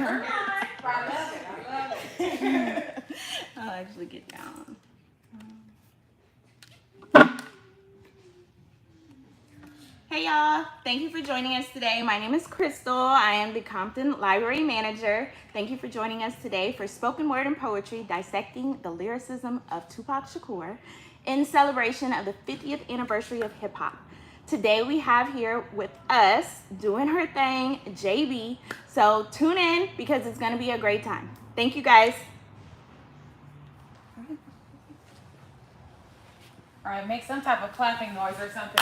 Never mind. I love it. I love it. I'll actually get down. Hey y'all, thank you for joining us today. My name is Crystal. I am the Compton Library Manager. Thank you for joining us today for Spoken Word and Poetry, Dissecting the Lyricism of Tupac Shakur in celebration of the 50th anniversary of hip hop. Today we have here with us, doing her thing, JB. So tune in because it's gonna be a great time. Thank you guys. All right, make some type of clapping noise or something.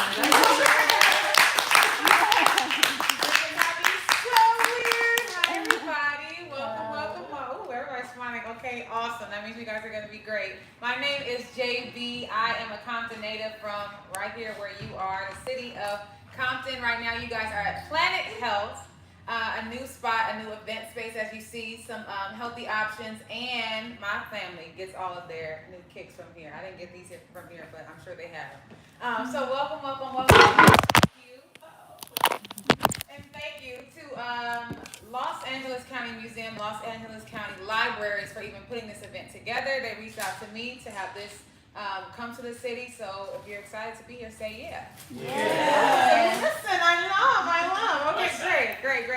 Okay, awesome. That means you guys are going to be great. My name is JB. I am a Compton native from right here where you are, the city of Compton. Right now, you guys are at Planet Health, a new spot, a new event space, as you see, some healthy options, and my family gets all of their new kicks from here. I didn't get these from here, but I'm sure they have. So welcome. Thank you. And thank you to Los Angeles County Museum, Los Angeles County Libraries for even putting this event together. They reached out to me to have this come to the city. So if you're excited to be here, say yeah. Yeah. Listen, I love. Okay, great.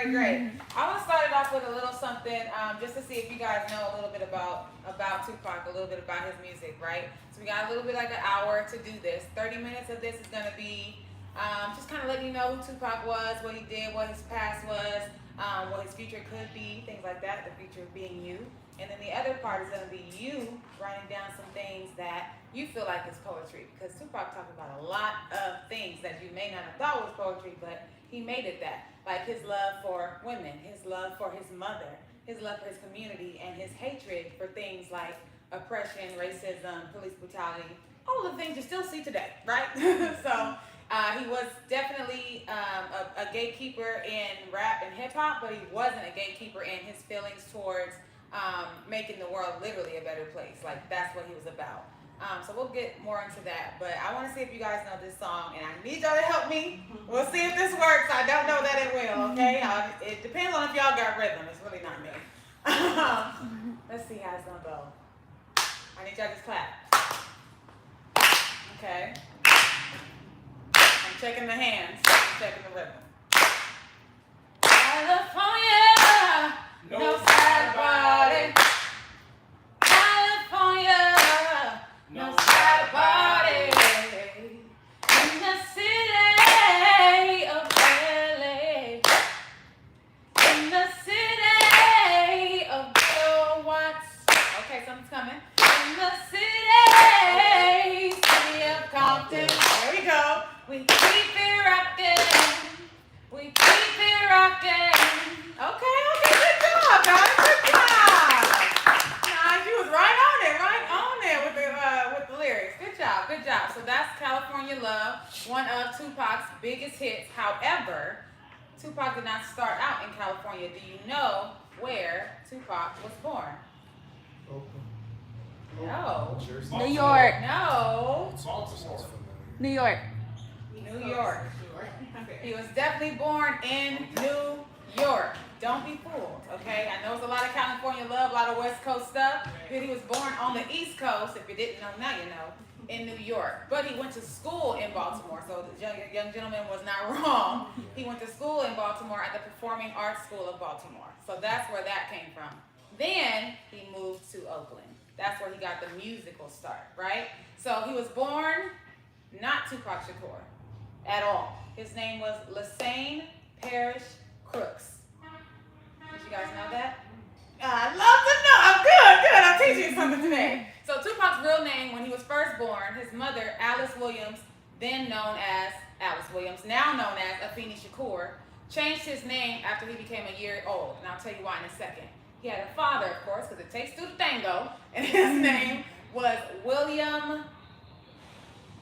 I want to start it off with a little something just to see if you guys know a little bit about Tupac, a little bit about his music, right? So we got a little bit like an hour to do this. 30 minutes of this is going to be just kind of letting you know who Tupac was, what he did, what his past was, what his future could be, things like that, the future being you. And then the other part is going to be you writing down some things that you feel like is poetry. Because Tupac talked about a lot of things that you may not have thought was poetry, but he made it that. Like his love for women, his love for his mother, his love for his community, and his hatred for things like oppression, racism, police brutality, all the things you still see today, right? So he was definitely a gatekeeper in rap and hip hop, but he wasn't a gatekeeper in his feelings towards making the world literally a better place. Like that's what he was about. So we'll get more into that, but I want to see if you guys know this song, and I need y'all to help me. We'll see if this works. I don't know that it will, okay? It depends on if y'all got rhythm. It's really not me. Let's see how it's gonna go. I need y'all to just clap. Okay. I'm checking the hands. I'm checking the rhythm. California, no sad about it. California, no sad about it. In the city of LA, in the city of Bill Watts. Okay, something's coming. In the city of Compton. There we go. We keep it rocking. We keep it rocking. Okay, good job, guys. Good job. Nice, you was right on it with the lyrics. Good job. So that's California Love, one of Tupac's biggest hits. However, Tupac did not start out in California. Do you know where Tupac was born? No. New York. No. New York. New York. He was definitely born in New York. Don't be fooled, okay? I know it's a lot of California love, a lot of West Coast stuff, but he was born on the East Coast, if you didn't know, now you know, in New York. But he went to school in Baltimore, so the young gentleman was not wrong. He went to school in Baltimore at the Performing Arts School of Baltimore. So that's where that came from. Then he moved to Oakland. That's where he got the musical start, right? So he was born not Tupac Shakur at all. His name was Lassane Parrish Crooks. Did you guys know that? I'd love to know. I'm good. I'm teaching you something today. So Tupac's real name, when he was first born, his mother, Alice Williams, then known as Alice Williams, now known as Afeni Shakur, changed his name after he became a year old. And I'll tell you why in a second. He had a father, of course, because it takes two to tango, and his name was William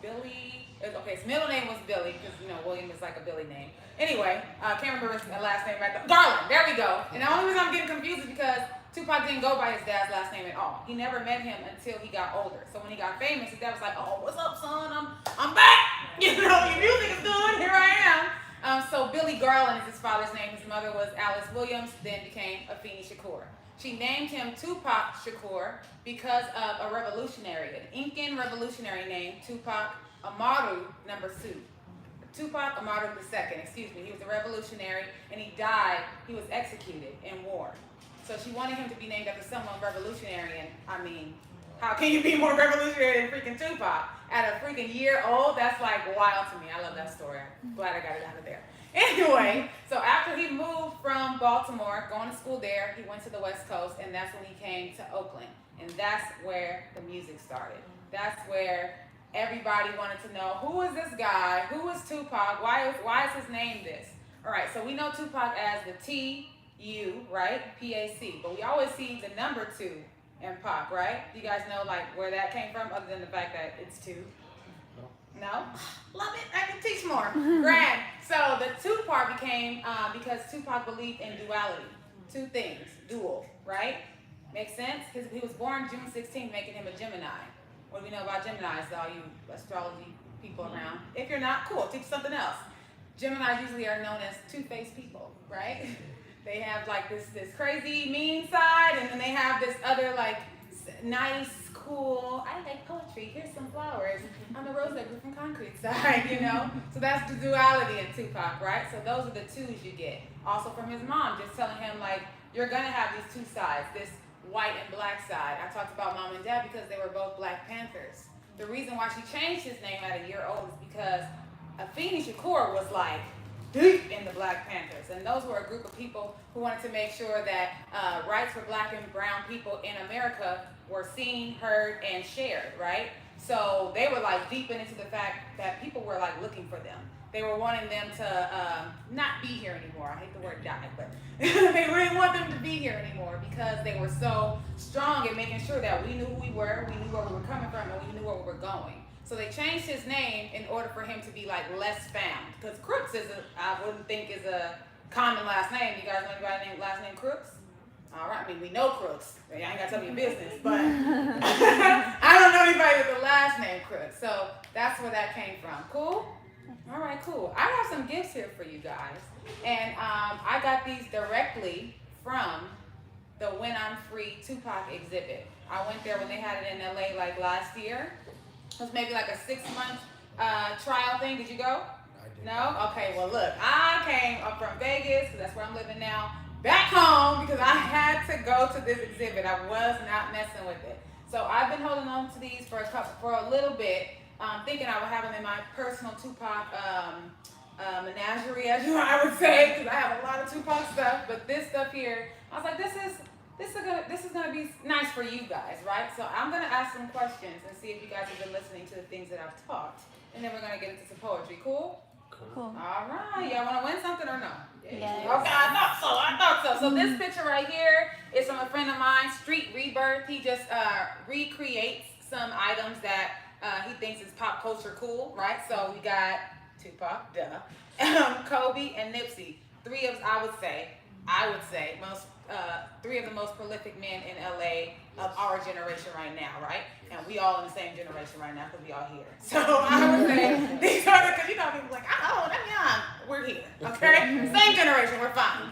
Billy. Okay, his middle name was Billy, because, William is like a Billy name. Anyway, I can't remember his last name right now. Garland, there we go. And the only reason I'm getting confused is because Tupac didn't go by his dad's last name at all. He never met him until he got older. So when he got famous, his dad was like, "Oh, what's up, son? I'm back. Your music is good. Here I am." So Billy Garland is his father's name. His mother was Alice Williams, then became Afeni Shakur. She named him Tupac Shakur because of a revolutionary, an Incan revolutionary named Tupac Amaru Tupac Amaru II, excuse me. He was a revolutionary, and he died. He was executed in war. So she wanted him to be named after someone revolutionary, and I mean, how can you be more revolutionary than freaking Tupac? At a freaking year old, that's like wild to me. I love that story. I'm glad I got it out of there. Anyway, so after he moved from Baltimore, going to school there, he went to the West Coast, and that's when he came to Oakland. And that's where the music started. That's where everybody wanted to know, who is this guy? Who is Tupac? Why is his name this? All right, so we know Tupac as the T-U, right? P-A-C. But we always see the number 2 in Pac, right? Do you guys know like where that came from, other than the fact that it's 2? No? Love it. I can teach more. Grand. So the 2 part became because Tupac believed in duality. 2 things. Dual, right? Makes sense? He was born June 16th, making him a Gemini. What do we know about Geminis, all you astrology people around? If you're not, cool. Teach something else. Geminis usually are known as two-faced people, right? They have like this crazy mean side, and then they have this other like nice, cool, I like poetry, here's some flowers, I'm a rose that grew from concrete side, you know? So that's the duality in Tupac, right? So those are the 2s you get. Also from his mom, just telling him like, you're gonna have these 2 sides, this white and black side. I talked about mom and dad because they were both Black Panthers. The reason why she changed his name at a year old is because Afeni Shakur was like deep in the Black Panthers, and those were a group of people who wanted to make sure that rights for Black and brown people in America were seen, heard, and shared, right? So they were like deep into the fact that people were like looking for them. They were wanting them to not be here anymore. I hate the word die, but they really want them to be here anymore because they were so strong in making sure that we knew who we were, we knew where we were coming from, and we knew where we were going. So they changed his name in order for him to be like less found. Because Crooks I wouldn't think is a common last name. You guys know anybody named last name Crooks? All right, I mean, we know Crooks. I ain't got to tell me your business, but I don't know anybody with the last name Crooks. So that's where that came from. Cool? All right, cool. I have some gifts here for you guys. And I got these directly from the When I'm Free Tupac exhibit. I went there when they had it in LA like last year. It was maybe like a 6-month trial thing. Did you go? I did. No? Okay, well look, I came up from Vegas, because that's where I'm living now, back home because I had to go to this exhibit. I was not messing with it. So I've been holding on to these for a little bit, thinking I would have them in my personal Tupac menagerie, as I would say, because I have a lot of Tupac stuff. But this stuff here, I was like, this is gonna be nice for you guys, right? So I'm gonna ask some questions and see if you guys have been listening to the things that I've taught, and then we're gonna get into some poetry. Cool? Cool. All right. Y'all wanna win something or no? Yes. Okay, I thought so. So this picture right here is from a friend of mine, Street Rebirth. He just recreates some items that he thinks is pop culture cool, right? So we got Tupac, Kobe, and Nipsey. Three of, I would say, most three of the most prolific men in LA of our generation right now, right? And we all in the same generation right now because we all here. So I would say these are, because you know people like, oh, I'm young. We're here, okay? Same generation, we're fine.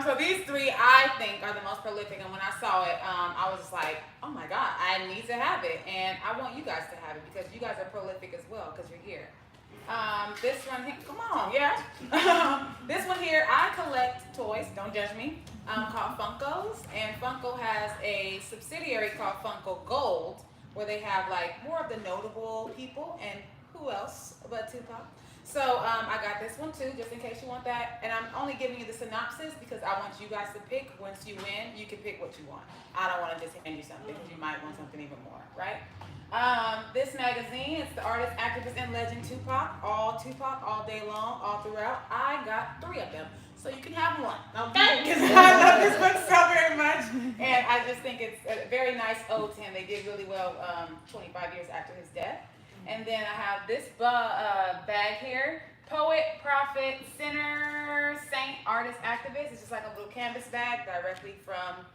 So these three I think are the most prolific, and when I saw it, I was just like, oh my God, I need to have it, and I want you guys to have it because you guys are prolific as well because you're here. This one here, come on, yeah. This one here, I collect toys, don't judge me, called Funkos, and Funko has a subsidiary called Funko Gold, where they have like more of the notable people, and who else but Tupac. So I got this one too, just in case you want that, and I'm only giving you the synopsis because I want you guys to pick. Once you win, you can pick what you want. I don't want to just hand you something because you might want something even more, right? This magazine, it's the artist, activist, and legend Tupac, all day long, all throughout. I got 3 of them, so you can have one, okay? Because I love this book so very much, and I just think it's a very nice ode to him. They did really well 25 years after his death. And then I have this bag here, poet, prophet, sinner, saint, artist, activist. It's just like a little canvas bag directly from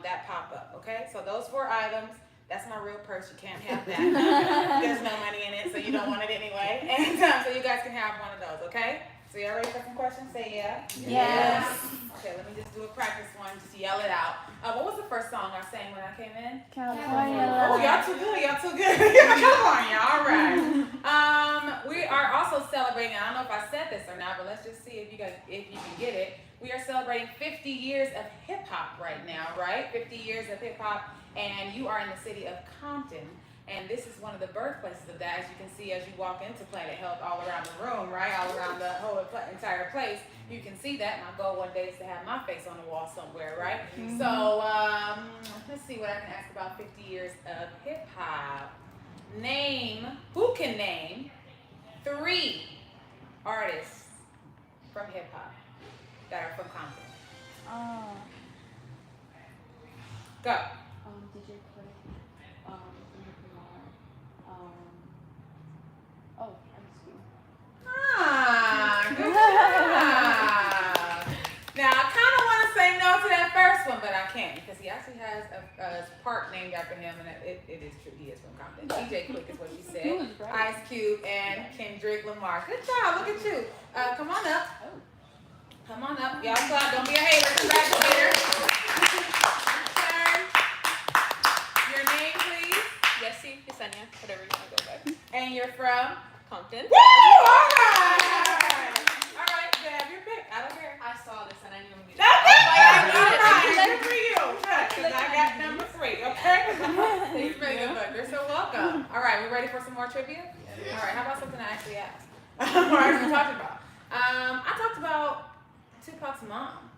that pop-up, okay? So those 4 items. That's my real purse. You can't have that. There's no money in it, so you don't want it anyway. And so you guys can have one of those, okay? So y'all ready for some questions? Say yeah. Yes. Okay, let me just do a practice one. Just yell it out. What was the first song I sang when I came in? California Oh, love. y'all too good. Y'all too good. Come on, y'all. All right. We are also celebrating. I don't know if I said this or not, but let's just see if you can get it. We are celebrating 50 years of hip hop right now, right? 50 years of hip hop, and you are in the city of Compton. And this is one of the birthplaces of that, as you can see as you walk into Planet Health all around the room, right? All around the whole entire place. You can see that. My goal one day is to have my face on the wall somewhere, right? Mm-hmm. So let's see what I can ask about 50 years of hip hop. Who can name 3 artists from hip hop that are from Compton? Go. DJ Quick. Good job. Now, I kind of want to say no to that first one, but I can't because he actually has a park named after him, and it is true. He is from Compton. DJ Quick is what she said. Ice Cube and Kendrick Lamar. Good job. Look at you. Come on up. Come on up. Y'all clap. Don't be a hater. Congratulator. Turn. Your name, please. Yessie, Yesenia, whatever you want to go by. And you're from? Compton. Woo! All right. All right. Have your pick. I don't care. I saw this and I knew it. All right. Good for you. Because I got number 3. Okay. He's pretty good, but you're so welcome. All right. We ready for some more trivia? All right. How about something I actually asked? Or actually talked about? I talked about Tupac's mom.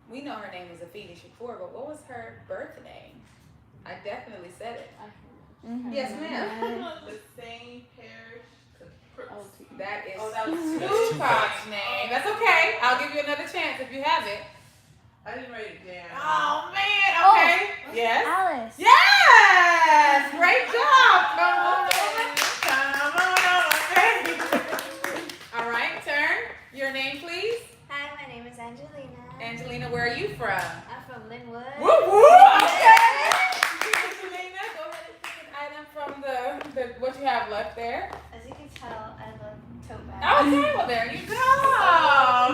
We know her name was Afeni Shakur, but what was her birth name? I definitely said it. Mm-hmm. Yes, ma'am. The same parish. That is Tupac's name. That's okay. I'll give you another chance if you have it. I didn't write it down. Oh, man. Okay. Yes. Alice. Yes. Great job. Come on. All right. Turn. Your name, please. Hi, my name is Angelina. Angelina, where are you from? I'm from Linwood. Woo woo. Okay. Angelina, go ahead and pick an item from the what you have left there. As you can tell, I love tote bags. Okay, well there you go.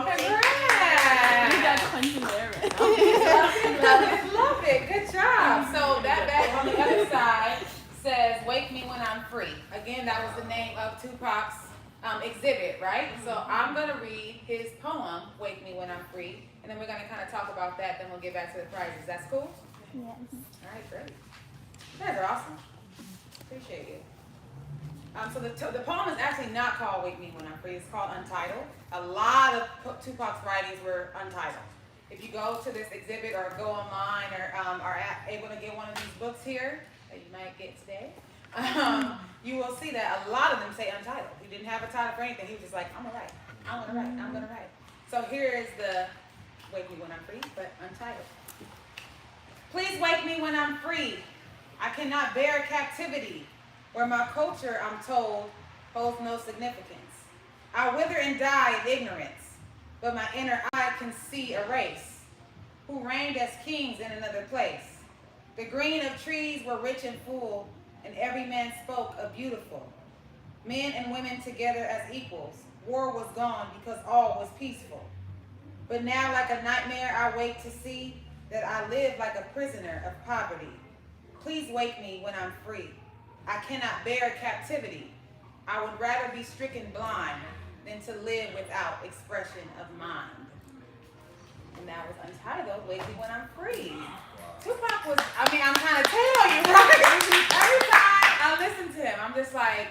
Congrats. You got punch in there right Love it. Good job. So that bag on the other side says "Wake Me When I'm Free." Again, that was the name of Tupac's exhibit, right? So I'm gonna read his poem "Wake Me When I'm Free," and then we're gonna kind of talk about that. Then we'll get back to the prizes. That's cool. Yes. All right, great. You guys are awesome. Appreciate it. So the poem is actually not called "Wake Me When I'm Free." It's called "Untitled." A lot of Tupac's writings were untitled. If you go to this exhibit or go online or are able to get one of these books here that you might get today, you will see that a lot of them say untitled. He didn't have a title for anything. He was just like, I'm gonna write. I'm gonna write. I'm gonna write. So here is the "Wake Me When I'm Free," but untitled. Please wake me when I'm free. I cannot bear captivity, where my culture, I'm told, holds no significance. I wither and die in ignorance, but my inner eye can see a race who reigned as kings in another place. The green of trees were rich and full, and every man spoke of beautiful. Men and women together as equals. War was gone because all was peaceful. But now, like a nightmare, I wake to see that I live like a prisoner of poverty. Please wake me when I'm free. I cannot bear captivity. I would rather be stricken blind than to live without expression of mind. And that was untitled, "Wake Me When I'm Free." Tupac was, I'm trying to tell you, right? Every time I listen to him, I'm just like,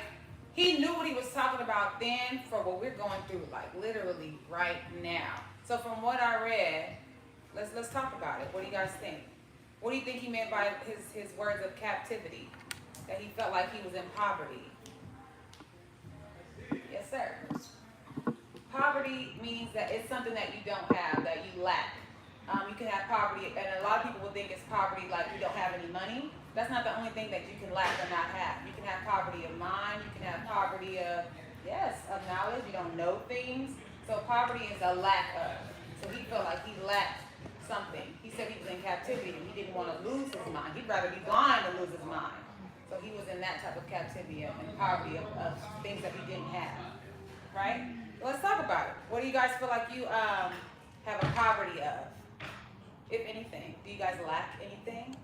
he knew what he was talking about then for what we're going through, like literally right now. So from what I read, let's talk about it. What do you guys think? What do you think he meant by his words of captivity? That he felt like he was in poverty. Yes, sir. Poverty means that it's something that you don't have, that you lack. You can have poverty, and a lot of people will think it's poverty like you don't have any money. That's not the only thing that you can lack or not have. You can have poverty of mind. You can have poverty of knowledge. You don't know things. So poverty is a lack of. So he felt like he lacked something. He said he was in captivity and he didn't want to lose his mind. He'd rather be blind than lose his mind. So he was in that type of captivity and poverty of things that he didn't have. Right? Let's talk about it. What do you guys feel like you have a poverty of, if anything? Do you guys lack anything?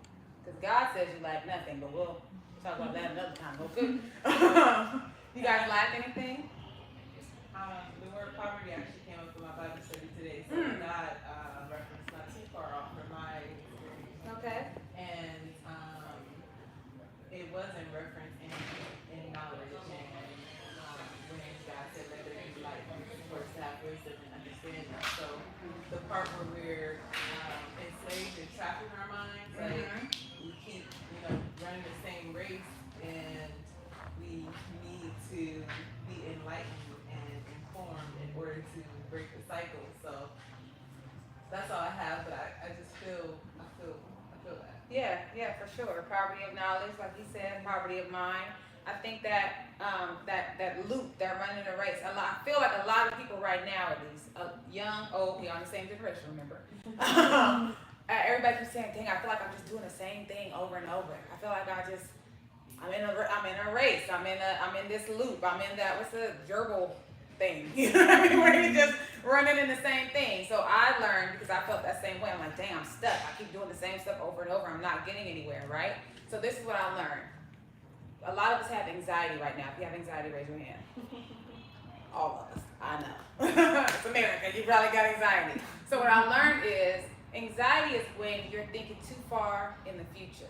Because God says you lack nothing, but we'll talk about that another time. Okay. You guys lack anything? The word poverty actually came up in my Bible study today, so God reference not too far off from my experience. Okay. And it was in reference in knowledge and when God said let there be light, of course to have wisdom and understanding. So the part where we're enslaved and trapped in our minds, like we keep, running the same race, and we need to be enlightened and informed in order to break the cycle. So that's all I have, but I just feel that. Yeah, for sure. Poverty of knowledge, like you said, poverty of mind. I think that that loop, that running a race. I feel like a lot of people right now, at least, young, old, we on the same generation, remember? Everybody keeps saying, "Dang, I feel like I'm just doing the same thing over and over. I feel like I'm in a race. I'm in this loop. I'm in that, what's the gerbil thing? You know what I mean? Where you're just running in the same thing." So I learned, because I felt that same way. I'm like, dang, I'm stuck. I keep doing the same stuff over and over. I'm not getting anywhere, right? So this is what I learned. A lot of us have anxiety right now. If you have anxiety, raise your hand. All of us. I know. It's America. You probably got anxiety. So what I learned is anxiety is when you're thinking too far in the future.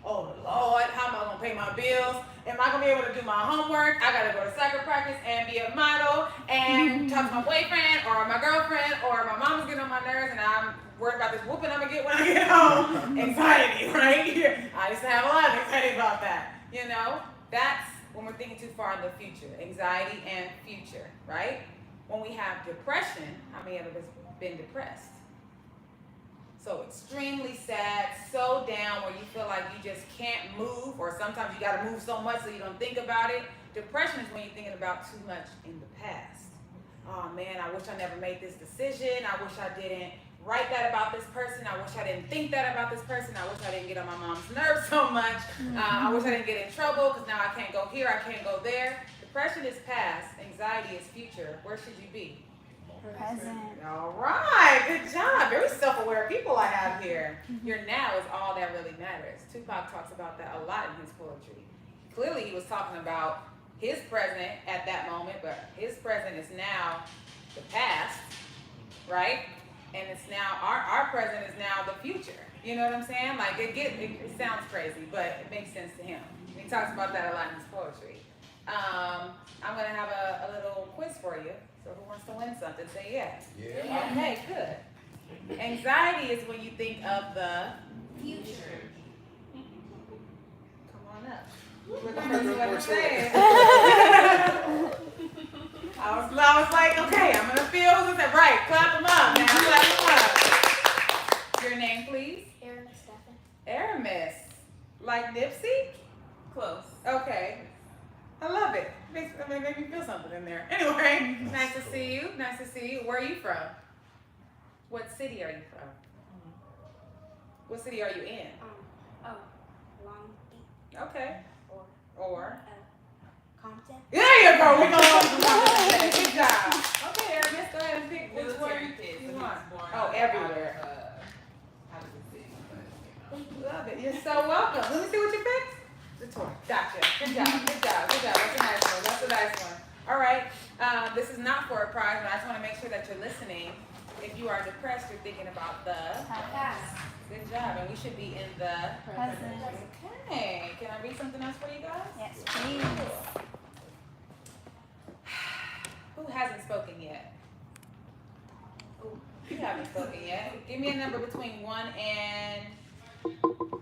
Oh Lord, how am I gonna pay my bills? Am I gonna be able to do my homework? I gotta go to soccer practice and be a model and talk to my boyfriend or my girlfriend, or my mama's getting on my nerves and I'm worried about this whooping I'm gonna get when I get home. Anxiety, right? I used to have a lot of anxiety about that. That's when we're thinking too far in the future. Anxiety and future, right? When we have depression, how many of us have been depressed? So extremely sad, so down where you feel like you just can't move, or sometimes you got to move so much so you don't think about it. Depression is when you're thinking about too much in the past. Oh man, I wish I never made this decision. I wish I didn't write that about this person. I wish I didn't think that about this person. I wish I didn't get on my mom's nerves so much. I wish I didn't get in trouble because now I can't go here, I can't go there. Depression is past, anxiety is future. Where should you be? Present. All right, good job. Very self-aware people I have here. Your now is all that really matters. Tupac talks about that a lot in his poetry. Clearly he was talking about his present at that moment, but his present is now the past, right? And it's now, our present is now the future. You know what I'm saying? Like it sounds crazy, but it makes sense to him. He talks about that a lot in his poetry. I'm gonna have a little quiz for you. So who wants to win something? Say yes. Yeah. Okay, good. Anxiety is when you think of the Future. come on up. You're the first one to say it. I was like, okay, I'm gonna feel this. Right, clap them up now. Clap them up. Your name, please? Aaron Stephen. Aramis. Like Nipsey? Close. Okay. I love it. Makes me feel something in there. Anyway, nice to see you. Nice to see you. Where are you from? What city are you from? What city are you in? Long Beach Okay. Or? Compton. There you go. We're going to good job. Okay, Aramis, go ahead and pick which Military one kids. you want. Born Oh, out everywhere. of the city, but, Love it. You're so welcome. Let me see what you picked. The toy. Gotcha. Good job. Good job. Good job. That's a nice one. That's a nice one. All right. This is not for a prize, but I just want to make sure that you're listening. If you are depressed, you're thinking about the Past. good job, and we should be in the Present. okay. Can I read something else for you guys? Yes, please. Who hasn't spoken yet? You haven't spoken yet. Give me a number between 1 and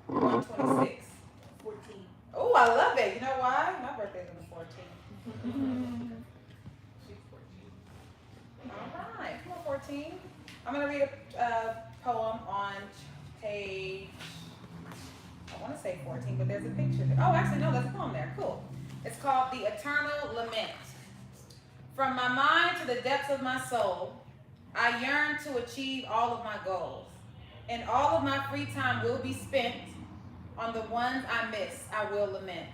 126. 14. Oh, I love it. You know why? My birthday's on the 14th. She's 14. All right. Come on, 14. I'm going to read a poem on page, I want to say 14, but there's a picture there. Oh, actually, no, there's a poem there. Cool. It's called The Eternal Lament. From my mind to the depths of my soul, I yearn to achieve all of my goals. And all of my free time will be spent on the ones I miss. I will lament.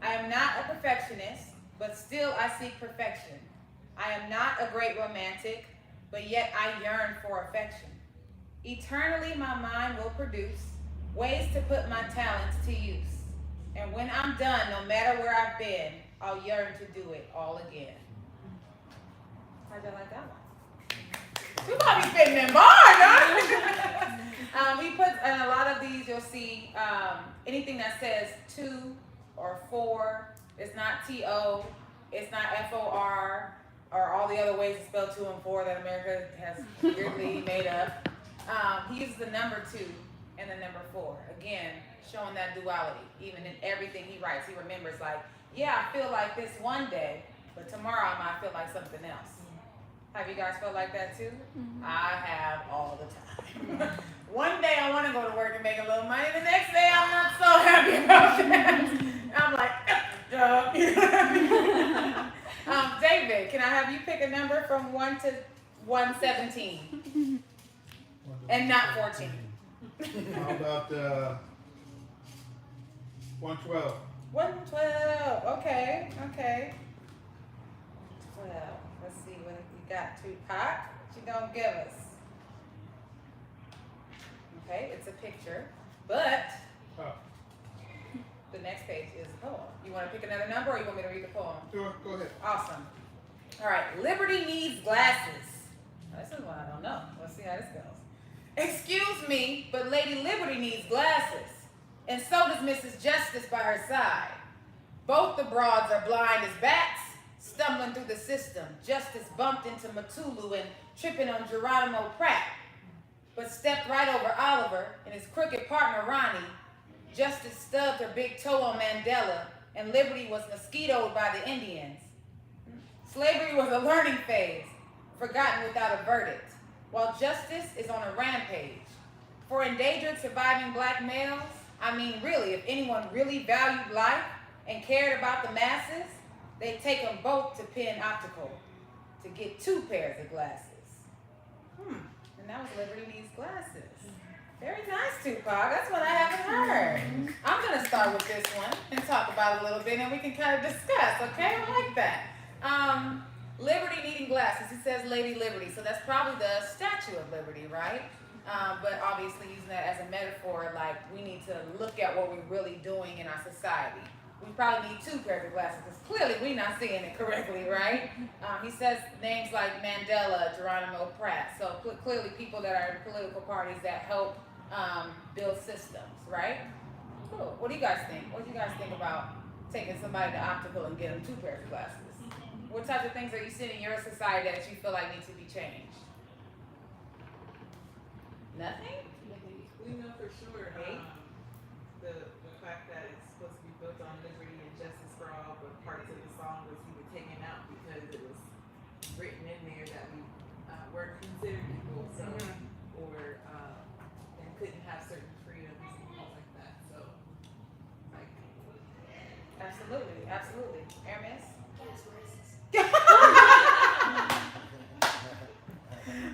I am not a perfectionist, but still I seek perfection. I am not a great romantic, but yet I yearn for affection. Eternally my mind will produce ways to put my talents to use. And when I'm done, no matter where I've been, I'll yearn to do it all again. How'd y'all like that one? Tupac be spitting them bars, huh? He puts in a lot of these, you'll see anything that says to or for. It's not T-O, it's not F-O-R, or all the other ways to spell to and for that America has weirdly made up. He uses the number 2 and the number 4. Again, showing that duality. Even in everything he writes, he remembers like, yeah, I feel like this one day, but tomorrow I might feel like something else. Have you guys felt like that too? Mm-hmm. I have all the time. One day I want to go to work and make a little money. The next day I'm not so happy about that. I'm like, David, can I have you pick a number from 1 to 117? And not 14. How about 112? 112. Okay. 12. Let's see what you got, Tupac. What you gonna give us? Okay, it's a picture, but the next page is a poem. You want to pick another number, or you want me to read the poem? Sure, go ahead. Awesome. All right. Liberty needs glasses. Now, this is one I don't know. Let's see how this goes. Excuse me, but Lady Liberty needs glasses, and so does Mrs. Justice by her side. Both the broads are blind as bats, stumbling through the system. Justice bumped into Matulu and tripping on Geronimo Pratt, but stepped right over Oliver and his crooked partner Ronnie. Justice stubbed her big toe on Mandela, and Liberty was mosquitoed by the Indians. Slavery was a learning phase, forgotten without a verdict, while justice is on a rampage. For endangered surviving black males, I mean really, if anyone really valued life and cared about the masses, they'd take them both to Penn Optical to get 2 pairs of glasses. And that was Liberty Needs Glasses. Very nice, Tupac. That's one I haven't heard. I'm going to start with this one and talk about it a little bit, and we can kind of discuss, okay? I like that. Liberty needing glasses. He says Lady Liberty, so that's probably the Statue of Liberty, right? But obviously using that as a metaphor, like we need to look at what we're really doing in our society. We probably need 2 pairs of glasses because clearly we're not seeing it correctly, right? He says names like Mandela, Geronimo Pratt, so clearly people that are in political parties that help build systems, right? Cool. What do you guys think? What do you guys think about taking somebody to Optical and getting 2 pairs of glasses? What types of things are you seeing in your society that you feel like need to be changed? Nothing? We know for sure the fact that it's supposed to be built on liberty and justice for all, but parts of the song was even taken out because it was written in there that we weren't considered equal, so or and couldn't have certain freedoms and things like that. So, like, Absolutely. Hermes? That's racist.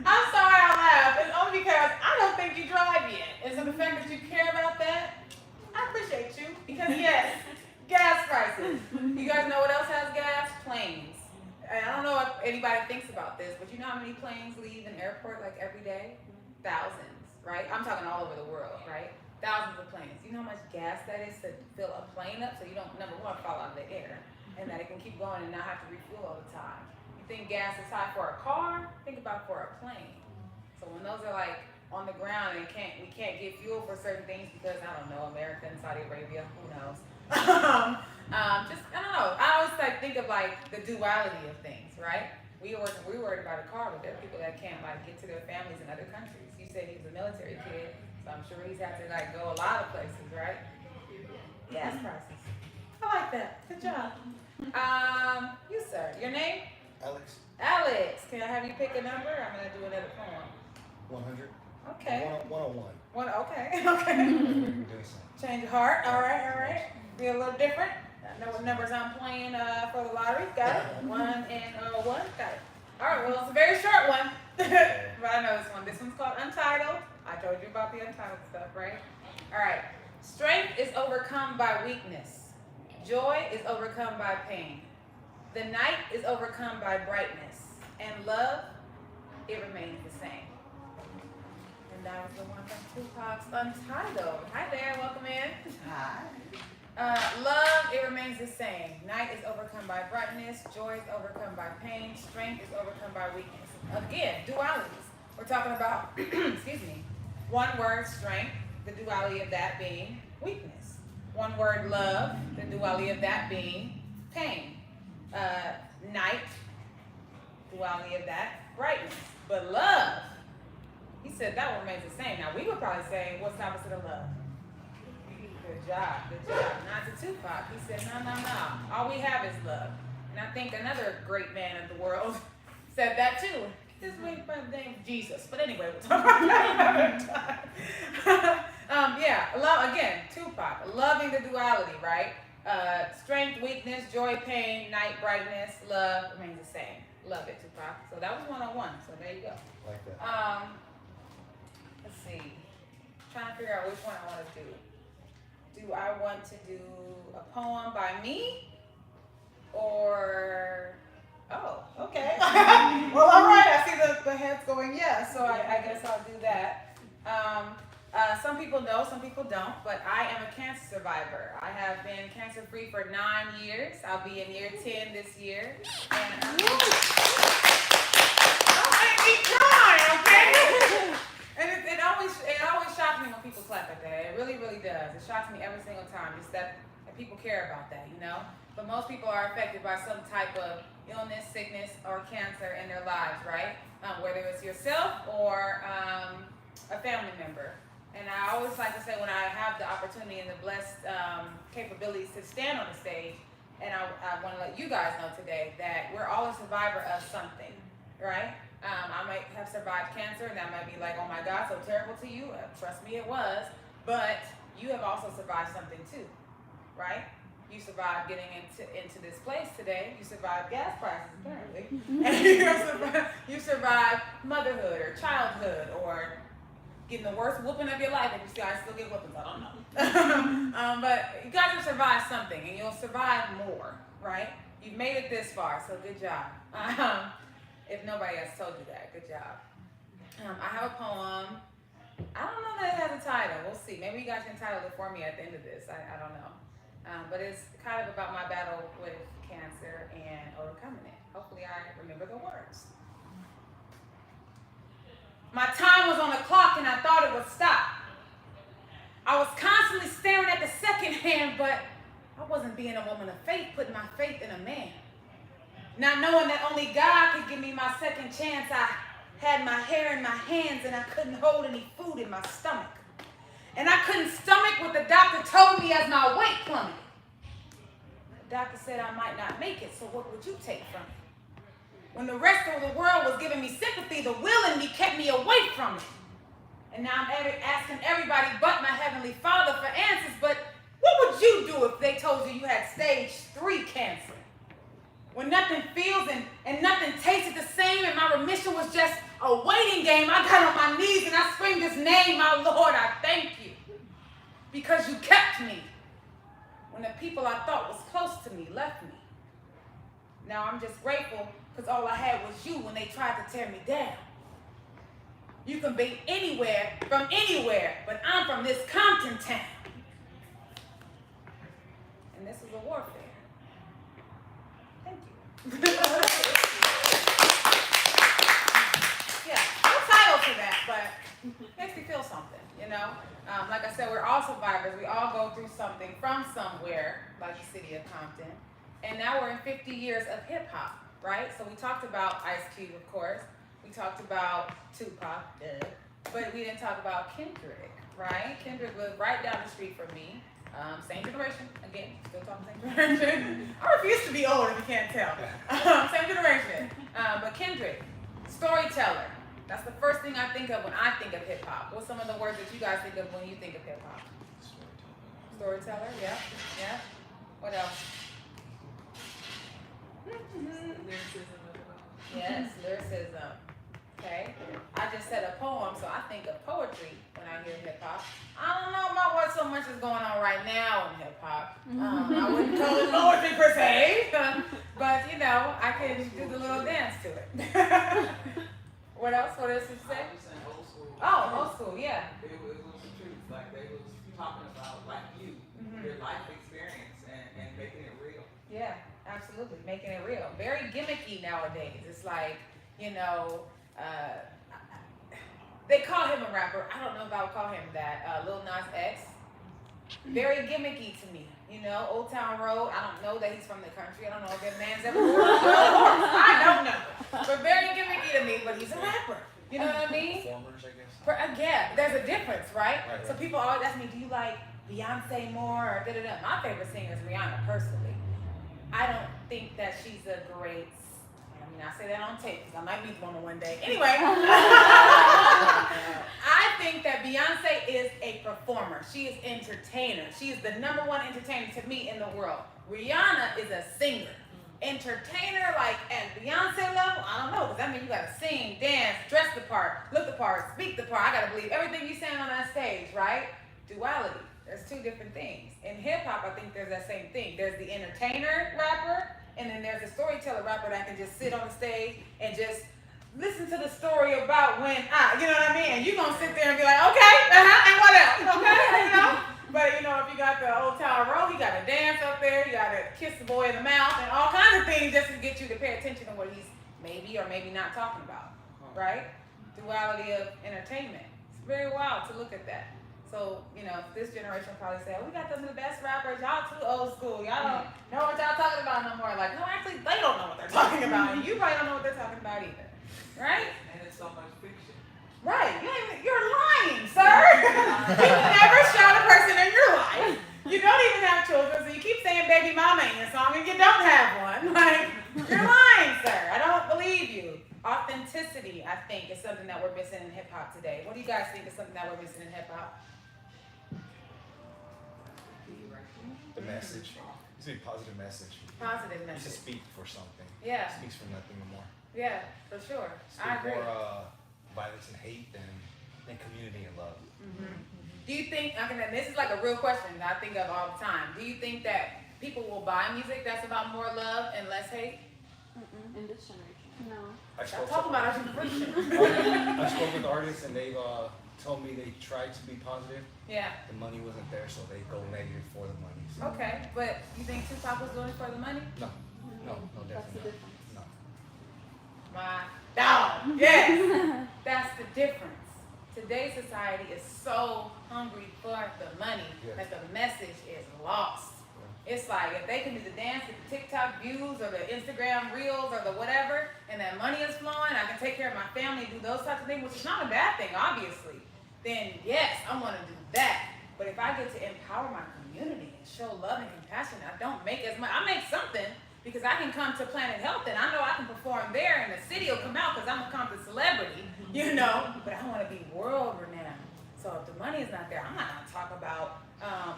I'm sorry I laughed. It's only because I don't think you drive yet. And so the fact that you care about that, I appreciate you. Because yes, gas prices. You guys know what else has gas? Planes. And I don't know if anybody thinks about this, but you know how many planes leave an airport like every day? Thousands, right? I'm talking all over the world, right? Thousands of planes. You know how much gas that is to fill a plane up so you don't, number one, fall out of the air, and that it can keep going and not have to refuel all the time. You think gas is high for a car? Think about for a plane. So when those are like on the ground and we can't get fuel for certain things because, I don't know, America and Saudi Arabia, who knows? I don't know. I always think of like the duality of things, right? We're worried about a car, but there are people that can't like get to their families in other countries. You said he was a military kid, so I'm sure he's had to like go a lot of places, right? Gas prices. I like that. Good job. You sir, your name? Alex, Alex. Can I have you pick a number? I'm gonna do another poem. 100. Okay. 101. Okay. Doing Change of heart. All right. Be a little different. I know what numbers I'm playing for the lottery. Got it. 1 and 1. Got it. All right. Well, it's a very short one, but I know this one. This one's called Untitled. I told you about the untitled stuff, right? All right. Strength is overcome by weakness. Joy is overcome by pain. The night is overcome by brightness, and love, it remains the same. And that was the one from Tupac's Untitled. Hi there, welcome in. Hi. Love, it remains the same. Night is overcome by brightness, joy is overcome by pain, strength is overcome by weakness. Again, dualities. We're talking about, excuse me, one word, strength, the duality of that being weakness. One word, love, the duality of that being pain. Night, duality of that, brightness. But love, he said that one remains the same. Now we would probably say, what's the opposite of love? Good job, good job. Not to Tupac. He said, no. All we have is love. And I think another great man of the world said that too. His name by the name of Jesus. But anyway, we'll talk about that another time. Yeah, love, again, Tupac. Loving the duality, right? Strength, weakness, joy, pain, night, brightness, love remains the same. Love it, Tupac. So that was 101. So there you go. Like that. Let's see. Trying to figure out which one I want to do. Do I want to do a poem by me? Or, oh, okay. Well, all right. I see the heads going yes. So I guess I'll do that. Some people know, some people don't, but I am a cancer survivor. I have been cancer-free for 9 years. I'll be in year 10 this year. And don't make me cry, okay? And it always shocks me when people clap at that. It really, really does. It shocks me every single time. Just that people care about that, you know? But most people are affected by some type of illness, sickness, or cancer in their lives, right? Whether it's yourself or a family member. And I always like to say when I have the opportunity and the blessed capabilities to stand on the stage, and I want to let you guys know today that we're all a survivor of something, right? I might have survived cancer, and that might be like, oh my God, so terrible to you. Trust me, it was. But you have also survived something too, right? You survived getting into this place today. You survived gas prices, apparently. And you survived motherhood or childhood or getting the worst whooping of your life. If you guys still get whoopings, I don't know. But you guys have survived something, and you'll survive more, right? You've made it this far, so good job. If nobody has told you that, good job. I have a poem. I don't know that it has a title. We'll see. Maybe you guys can title it for me at the end of this. I don't know. But it's kind of about my battle with cancer and overcoming it. Hopefully I remember the words. My time was on the clock and I thought it would stop. I was constantly staring at the second hand, but I wasn't being a woman of faith, putting my faith in a man. Not knowing that only God could give me my second chance, I had my hair in my hands and I couldn't hold any food in my stomach. And I couldn't stomach what the doctor told me as my weight plummeted. The doctor said I might not make it, so what would you take from it? When the rest of the world was giving me sympathy, the will in me kept me away from it. And now I'm asking everybody but my Heavenly Father for answers, but what would you do if they told you you had stage 3 cancer? When nothing feels and nothing tasted the same and my remission was just a waiting game, I got on my knees and I screamed His name, my Lord, I thank you. Because you kept me when the people I thought was close to me left me. Now I'm just grateful because all I had was you when they tried to tear me down. You can be anywhere, from anywhere, but I'm from this Compton town. And this is a warfare. Thank you. Yeah, no title to that, but it makes me feel something, you know? Like I said, we're all survivors. We all go through something from somewhere, like the city of Compton. And now we're in 50 years of hip hop, right? So we talked about Ice Cube, of course. We talked about Tupac, but we didn't talk about Kendrick, right? Kendrick lived right down the street from me. Same generation, again, still talking same generation. I refuse to be old if you can't tell. Same generation. But Kendrick, storyteller. That's the first thing I think of when I think of hip hop. What's some of the words that you guys think of when you think of hip hop? Storyteller, yeah, yeah. What else? Lyricism as well. Yes, lyricism. Okay. I just said a poem, so I think of poetry when I hear hip hop. I don't know about what so much is going on right now in hip hop. I wouldn't call it poetry per se. But you know, I can do the little dance to it. What else? What else did you say? I was saying old school. Oh, old school, yeah. It was the truth. Like they was talking about like you, your life experience and making it real. Yeah, absolutely. Making it real. Very gimmicky nowadays. It's like, you know, they call him a rapper. I don't know if I would call him that. Lil Nas X. Very gimmicky to me. You know, Old Town Road. I don't know that he's from the country. I don't know if that man's ever worked on a horse. I don't know. But very gimmicky to me, but he's a rapper. You know what I mean? Performers, I guess. Yeah, there's a difference, right? Right. So people always ask me, do you like Beyonce more or da-da-da? My favorite singer is Rihanna, personally. I don't think that she's a great, I mean, I say that on tape because I might meet one one day. Anyway, I think that Beyonce is a performer. She is entertainer. She is the #1 entertainer to me in the world. Rihanna is a singer. Entertainer, like at Beyonce level, I don't know, because that means you gotta sing, dance, dress the part, look the part, speak the part. I gotta believe everything you saying on that stage, right? Duality. There's two different things. In hip hop, I think there's that same thing. There's the entertainer rapper, and then there's the storyteller rapper that can just sit on the stage and just listen to the story about when you know what I mean? And you're gonna sit there and be like, okay, and what else? Okay, you know? But you know, if you got the Old Town Road, you gotta dance up there, you gotta kiss the boy in the mouth, and all kinds of things just to get you to pay attention to what he's maybe or maybe not talking about, right? Duality of entertainment. It's very wild to look at that. So, you know, this generation will probably say, oh, we got some of the best rappers, y'all too old school, y'all don't know what y'all talking about no more. Like, no, actually, they don't know what they're talking about, and you probably don't know what they're talking about either, right? And it's so much fiction. Right, you're lying, sir. You've never shot a person in your life. You don't even have children, so you keep saying baby mama in your song and you don't have one. Like, you're lying, sir. I don't believe you. Authenticity, I think, is something that we're missing in hip hop today. What do you guys think is something that we're missing in hip hop? The message. It's a positive message. Positive You should message. speak for something. Yeah. It speaks for nothing more. Yeah, for sure. Speak I agree. more violence and hate than community and love. Do you think, and this is like a real question that I think of all the time. Do you think that people will buy music that's about more love and less hate? In this generation. No. I I'm spoke, talking about as a Christian. I spoke with artists and they've told me they tried to be positive. Yeah. The money wasn't there, so they go negative for the money. So Okay, but you think Tupac was doing it for the money? no, That's the definitely difference. not. No. My dog. Yes. That's the difference. Today's society is so hungry for the money that the message is lost. It's like if they can do the dance with the TikTok views or the Instagram reels or the whatever, and that money is flowing, I can take care of my family, do those types of things, which is not a bad thing, obviously, then yes, I want to do that. But if I get to empower my community and show love and compassion, I don't make as much. I make something because I can come to Planet Health and I know I can perform there and the city will come out because I'm a Compton celebrity, you know, but I want to be world renowned. So if the money is not there, I'm not going to talk about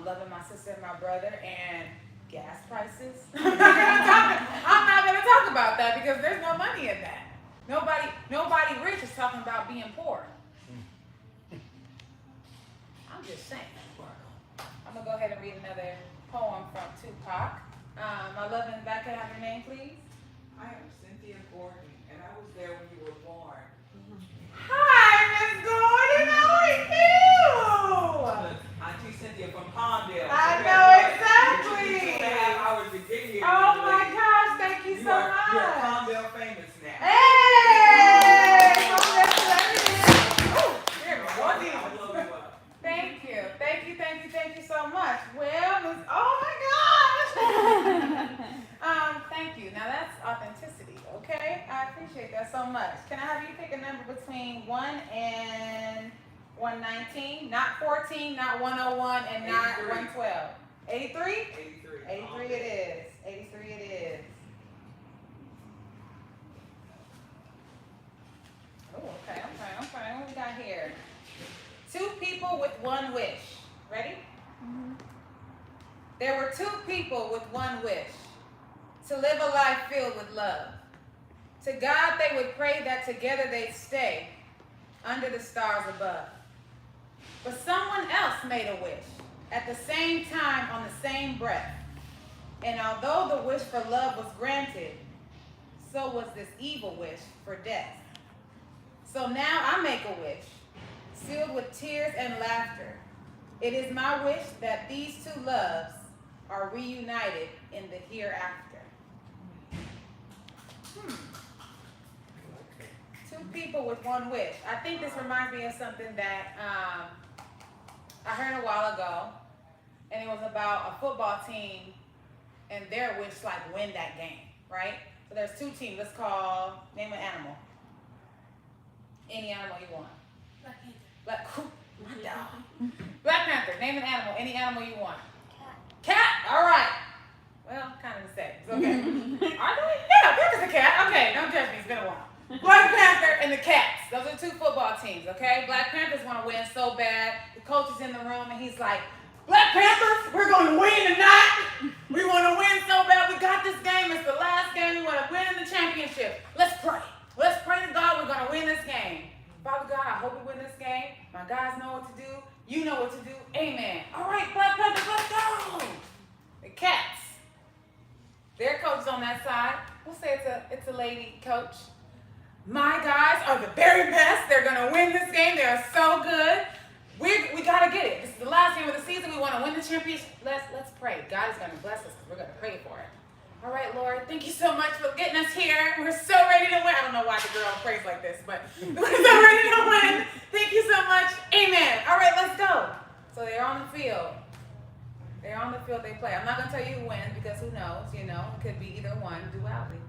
loving my sister and my brother and gas prices. I'm not going to talk about that because there's no money in that. Nobody rich is talking about being poor. I'm just saying. I'm going to go ahead and read another poem from Tupac. My love in the back, can I have your name, please? I am Cynthia Gordon, and I was there when you were born. Hi, Miss Gordon. How are you? Auntie Cynthia from Palmdale. I know exactly. 2.5 hours to get here. Oh my gosh, thank you so You're much. Palmdale famous now. Hey! Congratulations. Ooh, there we go. I'll blow you up. Thank you. Thank you so much. Well, Miss, oh my gosh. Thank you. Now that's authenticity, okay? I appreciate that so much. Can I have you pick a number between 1 and 119? Not 14, not 101, and not 112. 83? 83. 83 it is. 83 it is. Oh, okay. What we got here? 2 people with 1 wish. Ready? There were 2 people with 1 wish. To live a life filled with love. To God they would pray that together they'd stay under the stars above. But someone else made a wish at the same time on the same breath. And although the wish for love was granted, so was this evil wish for death. So now I make a wish, sealed with tears and laughter. It is my wish that these two loves are reunited in the hereafter. Two people with one wish. I think this reminds me of something that I heard a while ago, and it was about a football team and their wish to like win that game, right? So there's two teams. Let's name an animal. Any animal you want. Black Panther. My dog. Black Panther. Name an animal. Any animal you want. Cat. Cat. All right. Well, kind of the same. It's okay. Are they? Yeah, Panther's a cat. Okay, don't judge me. It's been a while. Black Panther and the Cats. Those are two football teams, okay? Black Panthers want to win so bad. The coach is in the room and he's like, Black Panthers, we're going to win tonight. We want to win so bad. We got this game. It's the last game. We want to win the championship. Let's pray. Let's pray to God. We're going to win this game. Father God, I hope we win this game. My guys know what to do. You know what to do. Amen. All right, Black Panthers, let's go. The Cats. Their coach is on that side. We'll say it's a lady coach. My guys are the very best. They're going to win this game. They are so good. We got to get it. This is the last game of the season. We want to win the championship. Let's pray. God is going to bless us because we're going to pray for it. All right, Lord, thank you so much for getting us here. We're so ready to win. I don't know why the girl prays like this, but we're so ready to win. Thank you so much. Amen. All right, let's go. So they're on the field. They're on the field. They play. I'm not going to tell you who wins because who knows, It could be either one, duality.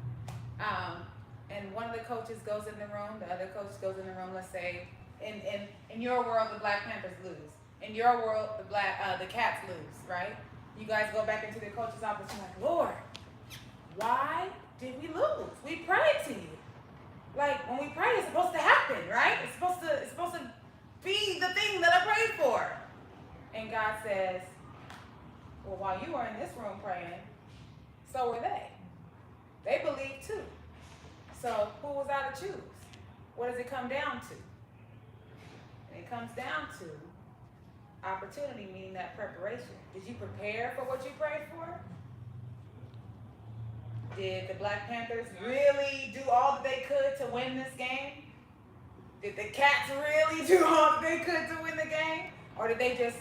And one of the coaches goes in the room, the other coach goes in the room. Let's say, in your world, the Black Panthers lose. In your world, the Cats lose, right? You guys go back into the coach's office and like, Lord, why did we lose? We prayed to you. Like when we pray, it's supposed to happen, right? It's supposed to be the thing that I prayed for. And God says, well, while you were in this room praying, so were they. They believed too. So who was I to choose? What does it come down to? And it comes down to opportunity, meaning that preparation. Did you prepare for what you prayed for? Did the Black Panthers really do all that they could to win this game? Did the Cats really do all that they could to win the game? Or did they just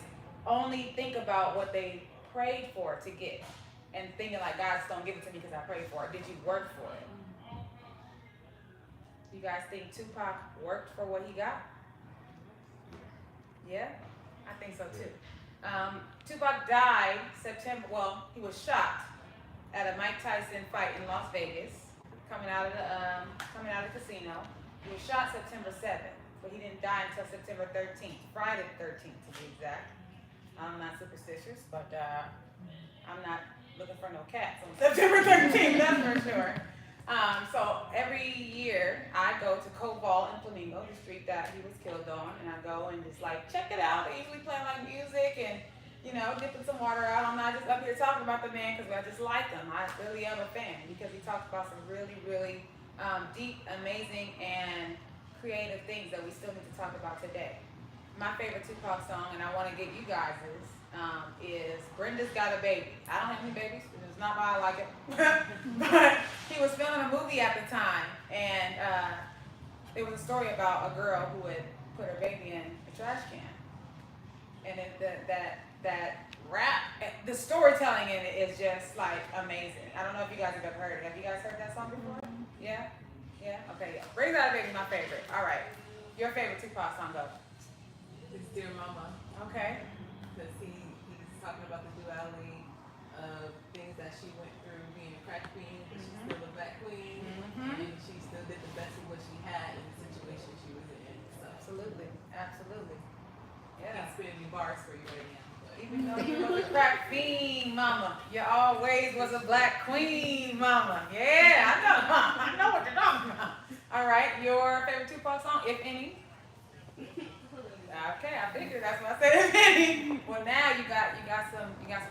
only think about what they prayed for to get and thinking like, God just don't give it to me because I prayed for it? Did you work for it? You guys think Tupac worked for what he got? Yeah, I think so too. Tupac died he was shot at a Mike Tyson fight in Las Vegas, coming out of the casino. He was shot September 7th, but he didn't die until September 13th, Friday the 13th to be exact. I'm not superstitious, but I'm not looking for no cats on September 13th, that's for sure. So every year I go to Cobalt in Flamingo, the street that he was killed on, and I go and just like check it out. They usually play like music and dipping some water out. I'm not just up here talking about the man because I just like him. I really am a fan because he talks about some really, really deep, amazing, and creative things that we still need to talk about today. My favorite Tupac song, and I want to get you guys' is Brenda's Got a Baby. I don't have any babies. It's not why I like it. But he was filming a movie at the time, and there was a story about a girl who had put her baby in a trash can. And that rap, the storytelling in it is just like amazing. I don't know if you guys have ever heard it. Have you guys heard that song before? Yeah? Yeah? Okay, yeah. Brenda's Got a Baby is my favorite. All right. Your favorite Tupac song, go. It's Dear Mama. Okay. Because he's talking about the duality of things that she went through being a crack queen, but she's still a black queen, and she still did the best of what she had in the situation she was in. So Absolutely. Absolutely. I can't spit any bars for you right now. But Even though you was a crack fiend, mama, you always was a black queen, mama. Yeah, I know what you're talking about. All right, your favorite Tupac song, if any? Okay, I figured that's what I said. If any. Well, now you got some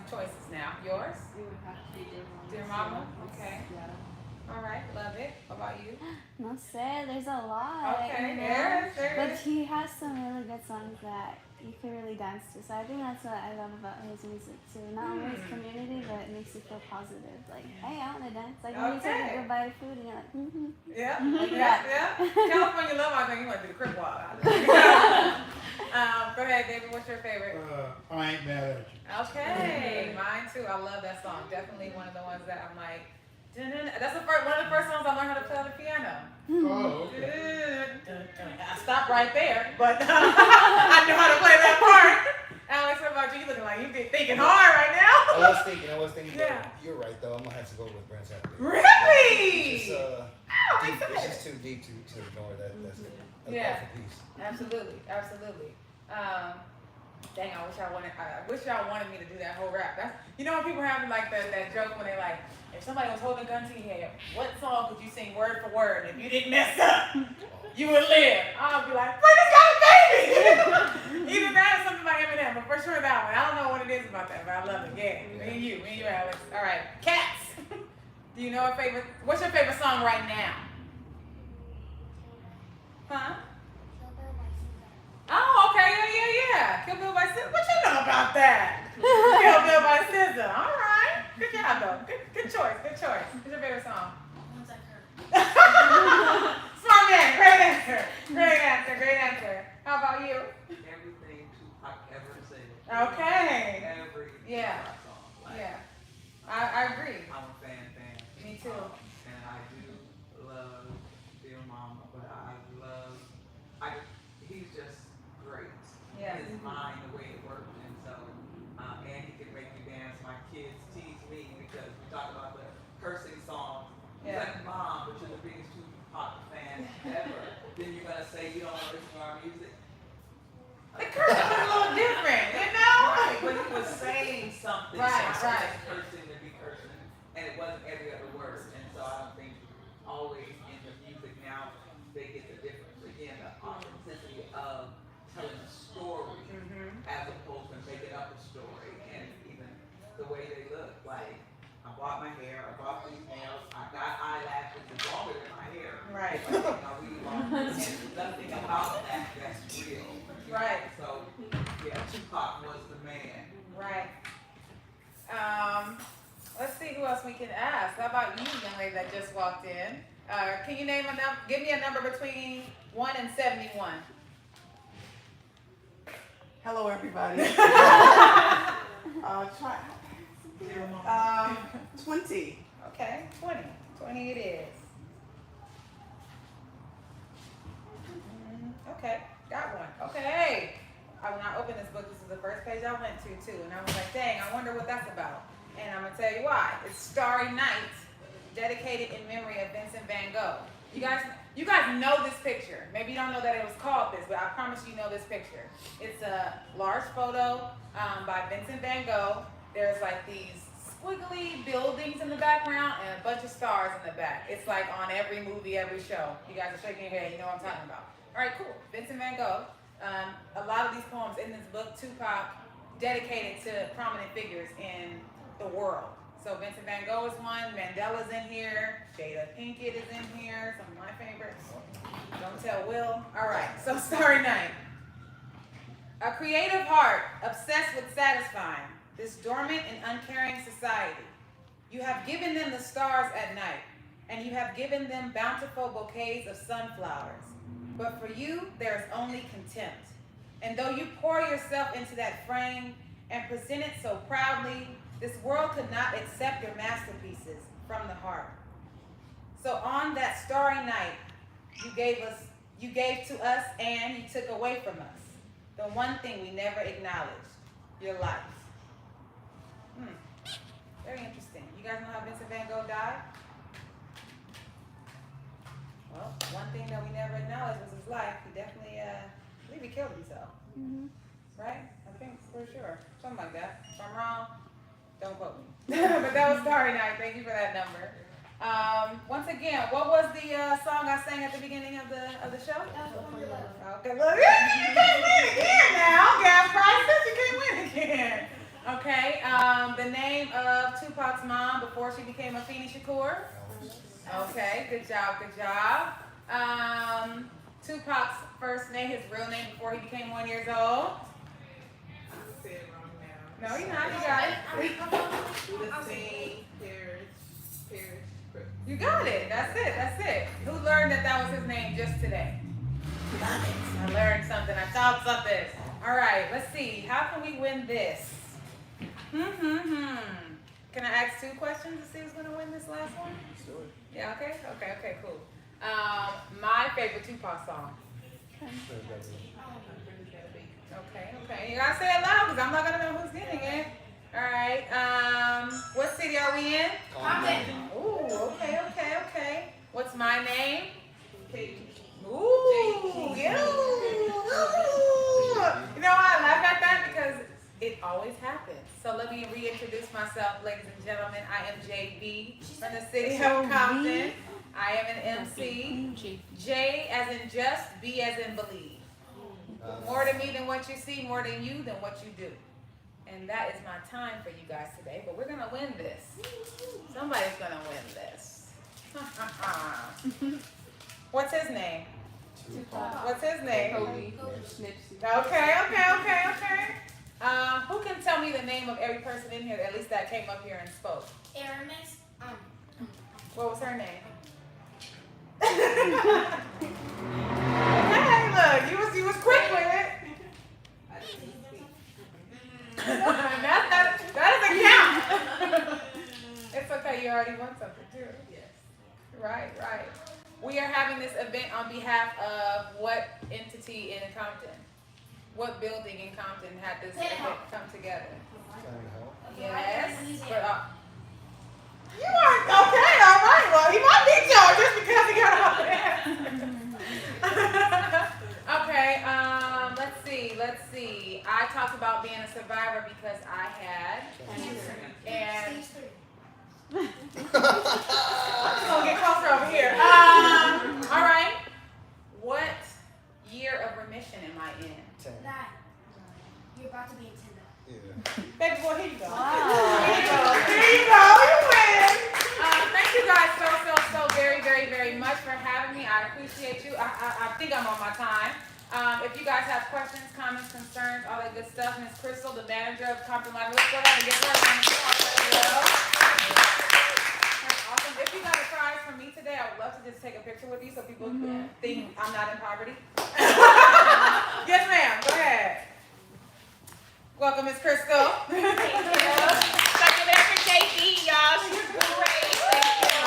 choices now. Yours? It would have to be Dear Mama. Okay. Yeah. All right, love it. What about you? No sé, there's a lot. Okay, you know? there is. But he had has some really good songs that you can really dance to. So I think that's what I love about his music too. Not only his community, but it makes you feel positive. Like, hey, I want to dance. Like when you take a good bite of food and you're like, Yeah, Like yeah, that. yeah. California love, I think you want to do the crip walk. Go ahead, David. What's your favorite? I ain't mad at you. Okay, mine too. I love that song. Definitely one of the ones that I'm like, dun-dun-dun. That's one of the first songs I learned how to play on the piano. Oh, okay. I stopped right there, but I know how to play that part. Alex, what about you? You looking like you've been thinking hard right now. I was thinking, Yeah. but you're right though. I'm gonna have to go with Brent Saturday. Really? It's I'm deep. It's excited. just too deep to ignore that. That's a Yeah. powerful piece. Absolutely, absolutely. Dang, I wish y'all wanted me to do that whole rap. That's, you know when people have like that joke when they like, if somebody was holding a gun to your head, what song could you sing word for word? And if you didn't mess up, you would live. I'll be like, Brenda's got a baby! Either that or something like Eminem, but for sure that one. I don't know what it is about that, but I love it. Yeah, me and you, Alex. All right, Cats. Do you know what's your favorite song right now? Huh? Oh, okay, yeah. Kill Bill by SZA. What you know about that? Kill Bill by SZA. All right. Good job, though. Good choice. What's your favorite song? Ones I heard. Smart man. Great answer. How about you? Everything Tupac ever said. Okay. Every Yeah. Tupac song. Like, Yeah. I agree. I'm a fan. Me too. And I do love Dear Mama, but he's just great. Yeah. His mind, the way it works, and so, and he can make you dance. My kids tease me because we talk about the cursing songs. He's Yeah. like, Mom, but you're the biggest Tupac fan ever. Then you're gonna say you don't listen to our music. The curse was a little different, you know? Right, but he was saying something. Right, so right. It's cursing to be cursing, and it wasn't every other word. And so I don't think always in the music now they get the difference. Again, the authenticity of telling a story as opposed to making up a story, and even the way they look. Like, I bought my hair, I bought these nails, I got eyelashes, it's longer than my hair. Right. It's like, and nothing about that that's real. you know? Right. So, yeah, Tupac was the man. Right. Let's see who else we can ask. How about you, young lady that just walked in? Can you name a number? Give me a number between 1 and 71. Hello, everybody. Try 20. Okay, 20. 20 it is. Okay, got one. Okay. When I opened this book, this is the first page I went to too, and I was like, dang, I wonder what that's about. And I'm gonna tell you why. It's Starry Night, dedicated in memory of Vincent van Gogh. You guys know this picture. Maybe you don't know that it was called this, but I promise you know this picture. It's a large photo by Vincent van Gogh. There's like these squiggly buildings in the background and a bunch of stars in the back. It's like on every movie, every show. You guys are shaking your head, you know what I'm talking about. All right, cool. Vincent van Gogh. A lot of these poems in this book, Tupac, dedicated to prominent figures in the world. So Vincent van Gogh is one, Mandela's in here, Jada Pinkett is in here, some of my favorites. Don't tell Will. All right, so Starry Night. A creative heart obsessed with satisfying this dormant and uncaring society. You have given them the stars at night, and you have given them bountiful bouquets of sunflowers. But for you, there is only contempt. And though you pour yourself into that frame and present it so proudly, this world could not accept your masterpieces from the heart. So on that starry night, you gave to us and you took away from us the one thing we never acknowledged, your life. Very interesting. You guys know how Vincent van Gogh died? Well, one thing that we never acknowledged was his life. He definitely, I believe he killed himself. Right? I think for sure. Something like that. If I'm wrong, don't quote me. But that was Starry Night. Thank you for that number. Once again, what was the song I sang at the beginning of the show? Okay, look, you can't win again now. Gas prices, you can't win again. Okay, the name of Tupac's mom before she became Afeni Shakur. Okay, good job. Tupac's first name, his real name before he became 1 year old? I said it wrong now. No, you're not. You got it. Lissine, Parrish, Crooks. You got it. That's it. That's it. Who learned that that was his name just today? Love it. I learned something. I taught something. All right. Let's see. How can we win this? Can I ask 2 questions to see who's gonna win this last one? Let's do it. Yeah. Okay. Okay. Cool. My favorite Tupac song. Okay. You gotta say it loud because I'm not gonna know who's getting it. All right. What city are we in? Compton. Ooh. Okay. What's my name? Ooh. Yeah. You know why I laugh at that? Because it always happens. So let me reintroduce myself, ladies and gentlemen. I am JB from the city of Compton. I am an MC. J as in just, B as in believe. More to me than what you see, more than you than what you do. And that is my time for you guys today. But we're gonna win this. Somebody's gonna win this. What's his name? What's his name? Cody. Okay. Who can tell me the name of every person in here, at least that came up here and spoke? Aramis. What was her name? Hey, look, you was quick with it. that doesn't count. It's okay, you already won something too. Yes. Right. We are having this event on behalf of what entity in Compton? What building in Compton had this event come together? Yes. But, you aren't okay, all right. Well, he might beat y'all just because he got all that. Okay, let's see. I talked about being a survivor because I had and I'm just gonna get closer over here. All right. What year of remission am I in? 10. You're about to be in 10. Yeah. Baby boy, here you go. Wow. Here you go. You win. Thank you guys so very much for having me. I appreciate you. I think I'm on my time. If you guys have questions, comments, concerns, all that good stuff, Ms. Crystal, the manager of Compton Library, let's go ahead and give her a round of applause as well. That's awesome. If you got a prize from me today, I would love to just take a picture with you so people can think I'm not in poverty. Yes, ma'am. Go ahead. Welcome, Ms. Crystal. Thank you. So give it up for JB, y'all. She's great. Thank you.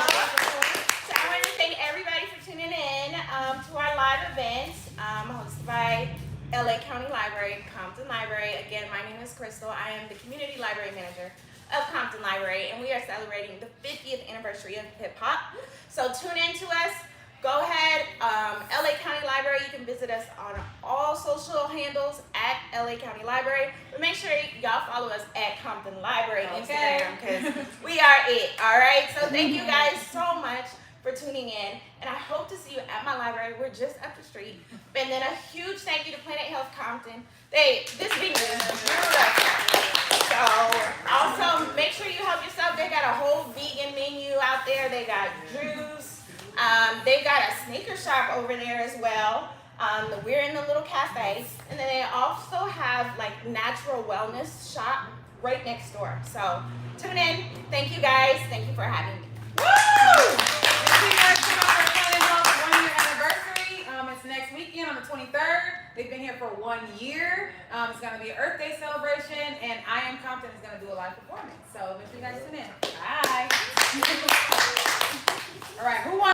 So I want to thank everybody for tuning in to our live event hosted by LA County Library, Compton Library. Again, my name is Crystal. I am the Community Library Manager of Compton Library, and we are celebrating the 50th anniversary of hip-hop. So tune in to us. Go ahead, LA County Library. You can visit us on all social handles at LA County Library. But make sure y'all follow us at Compton Library Instagram because we are it. All right. So thank you guys so much for tuning in, and I hope to see you at my library. We're just up the street. And then a huge thank you to Planet Health Compton. This venue is beautiful. So also make sure you help yourself. They got a whole vegan menu out there. They got juice. They got a sneaker shop over there as well. We're in the little cafe. And then they also have like natural wellness shop right next door. So tune in. Thank you guys. Thank you for having me. Woo! If you guys come out for Planet Health's 1 year anniversary, it's next weekend on the 23rd. They've been here for 1 year. It's going to be an Earth Day celebration, and I Am Compton is going to do a live performance. So make sure you guys tune in. Bye. All right, who wants